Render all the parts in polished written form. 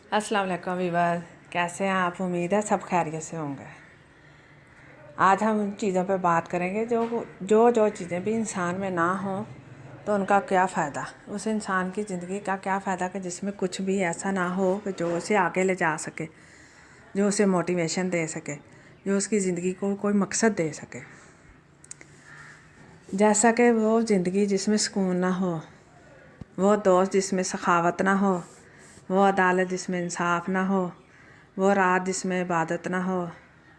अस्सलाम वालेकुम वीवर, कैसे हैं आप? उम्मीद है सब खैरियत से होंगे। आज हम उन चीज़ों पे बात करेंगे जो चीज़ें भी इंसान में ना हों तो उनका क्या फ़ायदा, उस इंसान की ज़िंदगी का क्या फ़ायदा कि जिसमें कुछ भी ऐसा ना हो कि जो उसे आगे ले जा सके, जो उसे मोटिवेशन दे सके, जो उसकी ज़िंदगी को कोई मकसद दे सके। जैसा कि वो ज़िंदगी जिसमें सुकून ना हो, वो दोस्त जिसमें सखावत ना हो, वो अदालत जिसमें इंसाफ ना हो, वो रात जिसमें इबादत ना हो,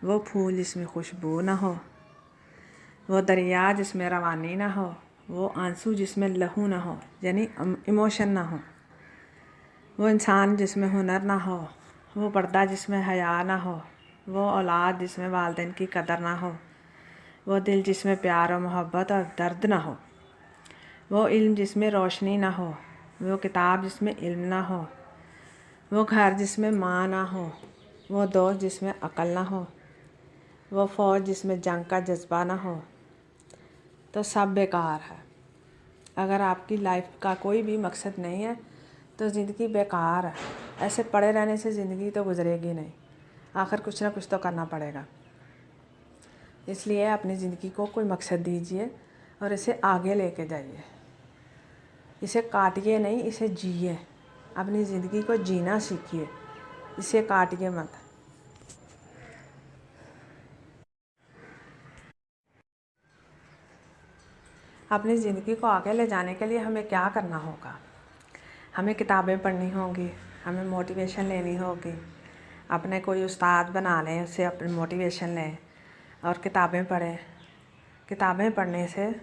वो फूल जिसमें खुशबू ना हो, वो दरिया जिसमें रवानी ना हो, वो आंसू जिसमें लहू ना हो यानी इमोशन ना हो, वो इंसान जिसमें हुनर ना हो, वो पर्दा जिसमें हया ना हो, वो औलाद जिसमें वालिदैन की कदर ना हो, वो दिल जिसमें प्यार और मोहब्बत और दर्द ना हो, वो इल्म जिसमें रोशनी ना हो, वो किताब जिसमें इल्म ना हो, वो घर जिसमें माँ ना हो, वो दोस्त जिसमें अकल ना हो, वो फ़ौज जिसमें जंग का जज्बा ना हो, तो सब बेकार है। अगर आपकी लाइफ का कोई भी मकसद नहीं है तो ज़िंदगी बेकार है। ऐसे पड़े रहने से ज़िंदगी तो गुजरेगी नहीं, आखिर कुछ ना कुछ तो करना पड़ेगा। इसलिए अपनी ज़िंदगी को कोई मकसद दीजिए और इसे आगे लेके जाइए। इसे काटिए नहीं, इसे जिए। अपनी ज़िंदगी को जीना सीखिए, इसे काटिए मत। अपनी ज़िंदगी को आगे ले जाने के लिए हमें क्या करना होगा? हमें किताबें पढ़नी होंगी, हमें मोटिवेशन लेनी होगी, अपने कोई उस्ताद बना लें, उससे अपनी मोटिवेशन लें और किताबें पढ़ें। किताबें पढ़ने से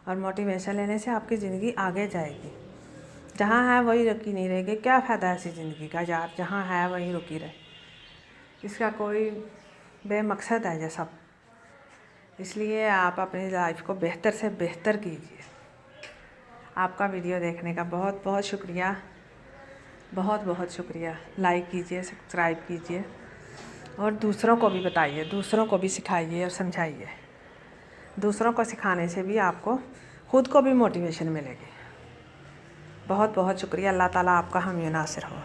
और मोटिवेशन लेने से आपकी ज़िंदगी आगे जाएगी। जहाँ है वही रुकी नहीं रहेगी। क्या फ़ायदा ऐसी ज़िंदगी का यार, जहाँ है वही रुकी रहे। इसका कोई बेमकसद है ये सब। इसलिए आप अपनी लाइफ को बेहतर से बेहतर कीजिए। आपका वीडियो देखने का बहुत बहुत शुक्रिया, बहुत बहुत शुक्रिया। लाइक कीजिए, सब्सक्राइब कीजिए और दूसरों को भी बताइए, दूसरों को भी सिखाइए और समझाइए। दूसरों को सिखाने से भी आपको खुद को भी मोटिवेशन मिलेगी। बहुत बहुत शुक्रिया। अल्लाह ताला आपका हामी नासिर हो।